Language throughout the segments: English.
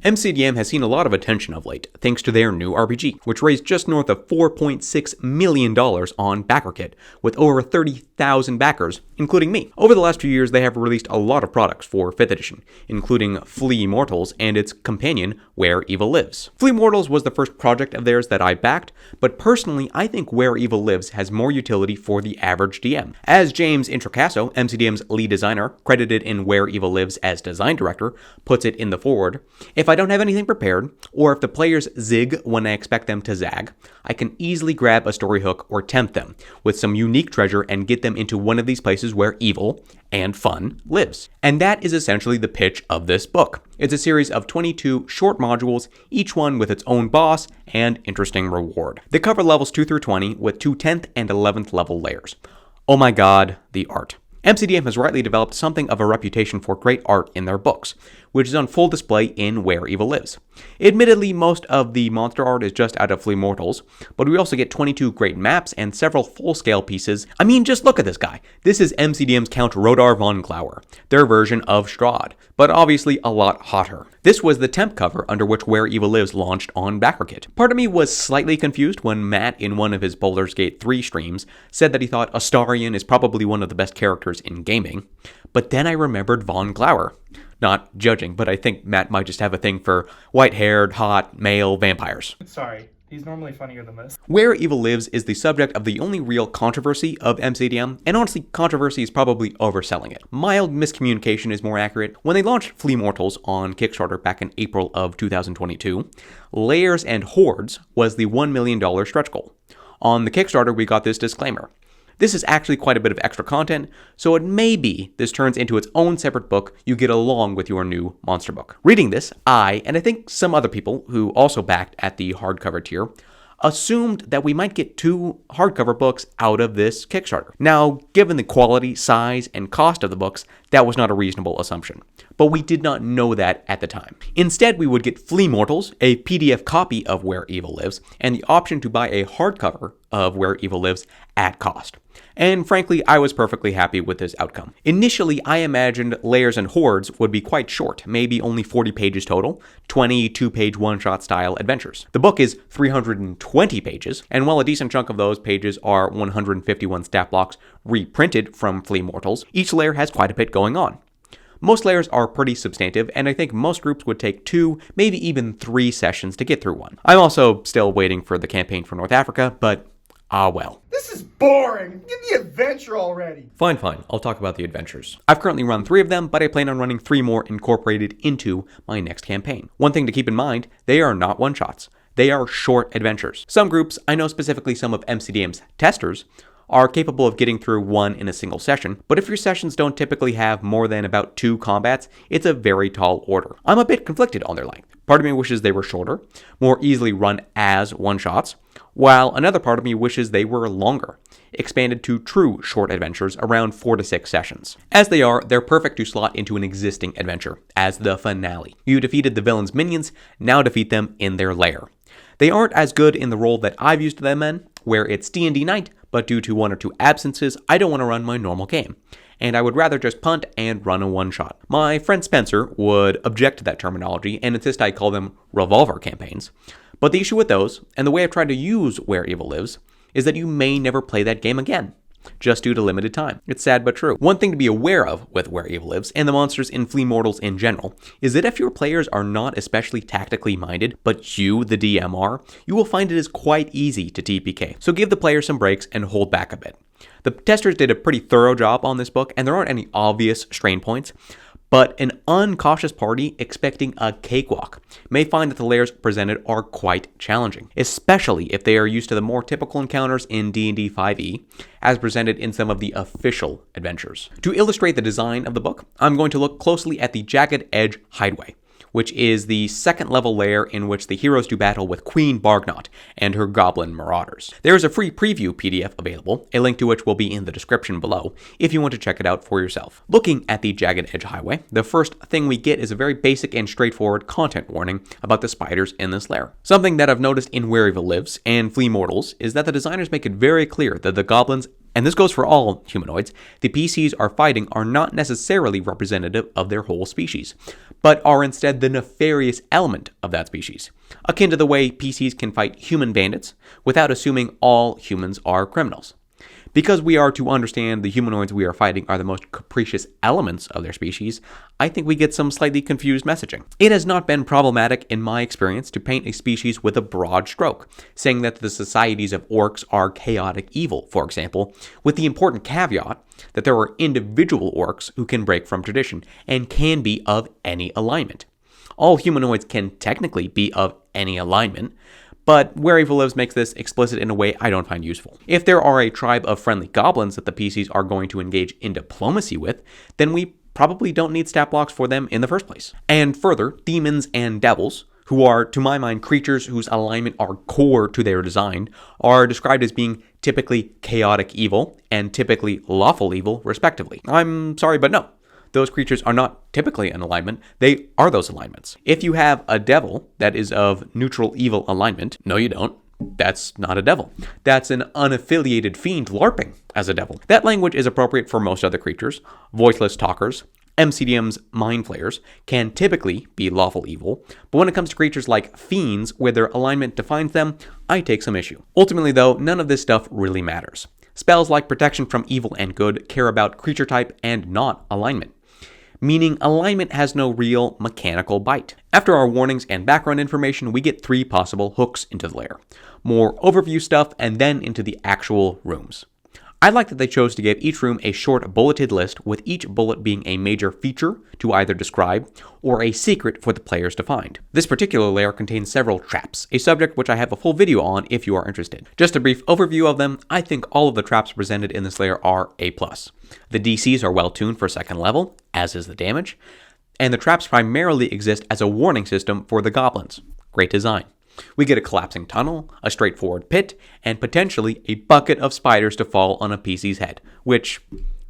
MCDM has seen a lot of attention of late, thanks to their new RPG, which raised just north of $4.6 million on BackerKit, with over 30,000 backers, including me. Over the last few years, they have released a lot of products for 5th edition, including Flee Mortals and its companion, Where Evil Lives. Flee Mortals was the first project of theirs that I backed, but personally, I think Where Evil Lives has more utility for the average DM. As James Introcaso, MCDM's lead designer, credited in Where Evil Lives as design director, puts it in the foreword, if I don't have anything prepared, or if the players zig when I expect them to zag, I can easily grab a story hook or tempt them with some unique treasure and get them into one of these places where evil and fun lives. And that is essentially the pitch of this book. It's a series of 22 short modules, each one with its own boss and interesting reward. They cover levels 2 through 20 with 2 10th and 11th level layers. Oh my god, the art. MCDM has rightly developed something of a reputation for great art in their books, which is on full display in Where Evil Lives. Admittedly, most of the monster art is just out of Flee Mortals, but we also get 22 great maps and several full-scale pieces. I mean, just look at this guy. This is MCDM's Count Rodar von Glauer, their version of Strahd, but obviously a lot hotter. This was the temp cover under which Where Evil Lives launched on BackerKit. Part of me was slightly confused when Matt, in one of his Baldur's Gate 3 streams, said that he thought Astarion is probably one of the best characters in gaming, but then I remembered von Glauer. Not judging, but I think Matt might just have a thing for white-haired, hot, male vampires. Sorry, he's normally funnier than this. Where Evil Lives is the subject of the only real controversy of MCDM, and honestly, controversy is probably overselling it. Mild miscommunication is more accurate. When they launched Flee Mortals on Kickstarter back in April of 2022, Lairs and Hordes was the $1 million stretch goal. On the Kickstarter, we got this disclaimer. This is actually quite a bit of extra content, so it may be this turns into its own separate book you get along with your new monster book. Reading this, I, and I think some other people who also backed at the hardcover tier, assumed that we might get 2 hardcover books out of this Kickstarter. Now, given the quality, size, and cost of the books, that was not a reasonable assumption. But we did not know that at the time. Instead, we would get Flee Mortals, a PDF copy of Where Evil Lives, and the option to buy a hardcover of Where Evil Lives at cost. And frankly, I was perfectly happy with this outcome. Initially, I imagined Lairs and Hordes would be quite short, maybe only 40 pages total, 20 2-page one-shot style adventures. The book is 320 pages, and while a decent chunk of those pages are 151 stat blocks reprinted from Flee Mortals, each layer has quite a bit going on. Most layers are pretty substantive, and I think most groups would take 2, maybe even 3 sessions to get through one. I'm also still waiting for the campaign for North Africa, but well. This is boring! Get the adventure already! Fine, I'll talk about the adventures. I've currently run 3 of them, but I plan on running 3 more incorporated into my next campaign. One thing to keep in mind, they are not one-shots. They are short adventures. Some groups, I know specifically some of MCDM's testers, are capable of getting through one in a single session, but if your sessions don't typically have more than about 2 combats, it's a very tall order. I'm a bit conflicted on their length. Part of me wishes they were shorter, more easily run as one-shots, while another part of me wishes they were longer, expanded to true short adventures around 4 to 6 sessions. As they are, they're perfect to slot into an existing adventure, as the finale. You defeated the villain's minions, now defeat them in their lair. They aren't as good in the role that I've used them in, where it's D&D night, but due to 1 or 2 absences, I don't want to run my normal game, and I would rather just punt and run a one-shot. My friend Spencer would object to that terminology and insist I call them revolver campaigns, but the issue with those, and the way I've tried to use Where Evil Lives, is that you may never play that game again, just due to limited time. It's sad but true. One thing to be aware of with Where Evil Lives, and the monsters in Flee Mortals in general, is that if your players are not especially tactically minded, but you, the DM, are, you will find it is quite easy to TPK. So give the players some breaks and hold back a bit. The testers did a pretty thorough job on this book, and there aren't any obvious strain points, but an uncautious party expecting a cakewalk may find that the layers presented are quite challenging, especially if they are used to the more typical encounters in D&D 5e, as presented in some of the official adventures. To illustrate the design of the book, I'm going to look closely at the Jagged Edge Hideaway, which is the 2nd level layer in which the heroes do battle with Queen Bargnot and her goblin marauders. There is a free preview PDF available, a link to which will be in the description below, if you want to check it out for yourself. Looking at the Jagged Edge Highway, the first thing we get is a very basic and straightforward content warning about the spiders in this lair. Something that I've noticed in Where Evil Lives and Flee Mortals is that the designers make it very clear that the goblins and this goes for all humanoids, the PCs are fighting are not necessarily representative of their whole species, but are instead the nefarious element of that species, akin to the way PCs can fight human bandits without assuming all humans are criminals. Because we are to understand the humanoids we are fighting are the most capricious elements of their species, I think we get some slightly confused messaging. It has not been problematic in my experience to paint a species with a broad stroke, saying that the societies of orcs are chaotic evil, for example, with the important caveat that there are individual orcs who can break from tradition and can be of any alignment. All humanoids can technically be of any alignment, but Where Evil Lives makes this explicit in a way I don't find useful. If there are a tribe of friendly goblins that the PCs are going to engage in diplomacy with, then we probably don't need stat blocks for them in the first place. And further, demons and devils, who are, to my mind, creatures whose alignment are core to their design, are described as being typically chaotic evil and typically lawful evil, respectively. I'm sorry, but no. Those creatures are not typically in alignment, they are those alignments. If you have a devil that is of neutral evil alignment, no you don't, that's not a devil. That's an unaffiliated fiend LARPing as a devil. That language is appropriate for most other creatures. Voiceless talkers, MCDM's mind flayers, can typically be lawful evil, but when it comes to creatures like fiends where their alignment defines them, I take some issue. Ultimately though, none of this stuff really matters. Spells like protection from evil and good care about creature type and not alignment, meaning alignment has no real mechanical bite. After our warnings and background information, we get 3 possible hooks into the lair. More overview stuff, and then into the actual rooms. I like that they chose to give each room a short bulleted list, with each bullet being a major feature to either describe or a secret for the players to find. This particular lair contains several traps, a subject which I have a full video on if you are interested. Just a brief overview of them, I think all of the traps presented in this lair are A+. The DCs are well tuned for 2nd level, as is the damage, and the traps primarily exist as a warning system for the goblins. Great design. We get a collapsing tunnel, a straightforward pit, and potentially a bucket of spiders to fall on a PC's head, which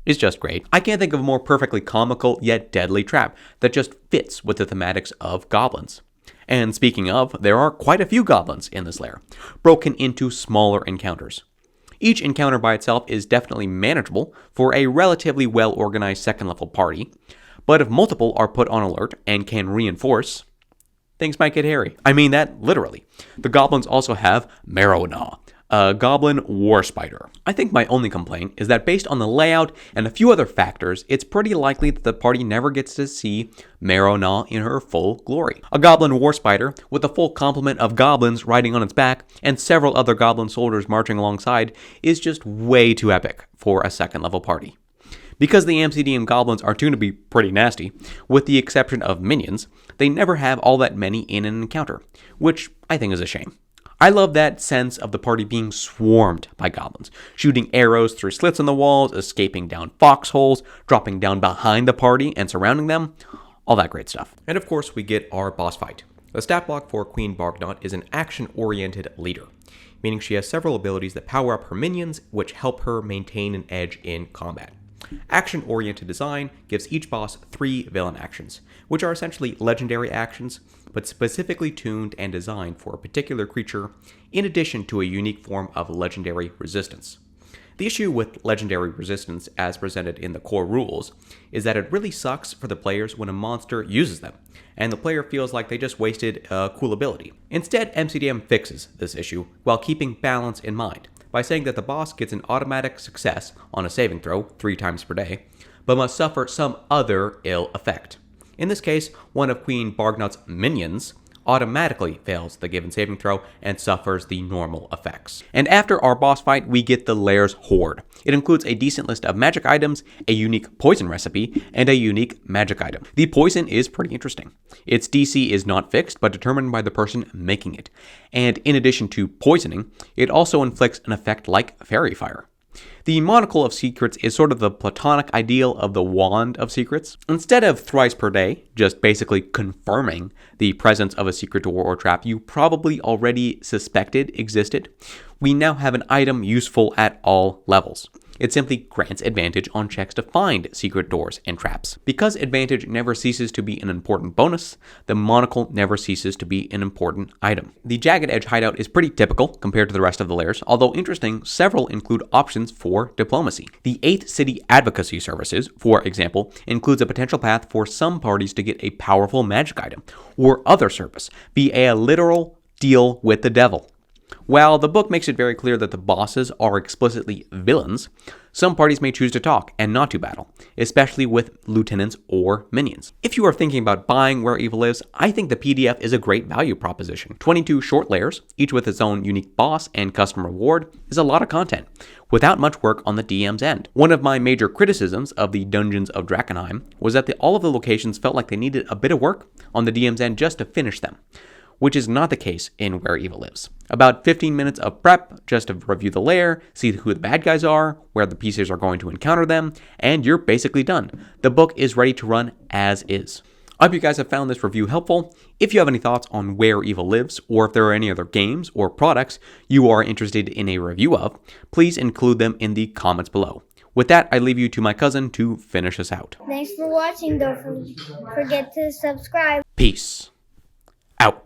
is just great. I can't think of a more perfectly comical yet deadly trap that just fits with the thematics of goblins. And speaking of, there are quite a few goblins in this lair, broken into smaller encounters. Each encounter by itself is definitely manageable for a relatively well-organized 2nd level party, but if multiple are put on alert and can reinforce, things might get hairy. I mean that literally. The goblins also have Marrowgnaw, a goblin war spider. I think my only complaint is that based on the layout and a few other factors, it's pretty likely that the party never gets to see Marrowgnaw in her full glory. A goblin war spider with a full complement of goblins riding on its back and several other goblin soldiers marching alongside is just way too epic for a 2nd level party. Because the MCDM goblins are tuned to be pretty nasty, with the exception of minions, they never have all that many in an encounter, which I think is a shame. I love that sense of the party being swarmed by goblins, shooting arrows through slits in the walls, escaping down foxholes, dropping down behind the party and surrounding them, all that great stuff. And of course we get our boss fight. The stat block for Queen Bargnot is an action-oriented leader, meaning she has several abilities that power up her minions, which help her maintain an edge in combat. Action-oriented design gives each boss 3 villain actions, which are essentially legendary actions, but specifically tuned and designed for a particular creature, in addition to a unique form of legendary resistance. The issue with legendary resistance, as presented in the core rules, is that it really sucks for the players when a monster uses them, and the player feels like they just wasted a cool ability. Instead, MCDM fixes this issue while keeping balance in mind, by saying that the boss gets an automatic success on a saving throw 3 times per day, but must suffer some other ill effect. In this case, one of Queen Bargnot's minions automatically fails the given saving throw and suffers the normal effects. And after our boss fight, we get the Lairs Horde. It includes a decent list of magic items, a unique poison recipe, and a unique magic item. The poison is pretty interesting. Its DC is not fixed, but determined by the person making it. And in addition to poisoning, it also inflicts an effect like fairy fire. The monocle of secrets is sort of the platonic ideal of the wand of secrets. Instead of thrice per day, just basically confirming the presence of a secret door or trap you probably already suspected existed, we now have an item useful at all levels. It simply grants advantage on checks to find secret doors and traps. Because advantage never ceases to be an important bonus, the monocle never ceases to be an important item. The Jagged Edge hideout is pretty typical compared to the rest of the lairs, although interesting, several include options for diplomacy. The 8th City Advocacy Services, for example, includes a potential path for some parties to get a powerful magic item, or other service, via a literal deal with the devil. While the book makes it very clear that the bosses are explicitly villains, some parties may choose to talk and not to battle, especially with lieutenants or minions. If you are thinking about buying Where Evil Lives, I think the PDF is a great value proposition. 22 short lairs, each with its own unique boss and custom reward, is a lot of content, without much work on the DM's end. One of my major criticisms of the Dungeons of Drakenheim was that all of the locations felt like they needed a bit of work on the DM's end just to finish them, which is not the case in Where Evil Lives. About 15 minutes of prep just to review the lair, see who the bad guys are, where the PCs are going to encounter them, and you're basically done. The book is ready to run as is. I hope you guys have found this review helpful. If you have any thoughts on Where Evil Lives, or if there are any other games or products you are interested in a review of, please include them in the comments below. With that, I leave you to my cousin to finish us out. Thanks for watching. Don't forget to subscribe. Peace out.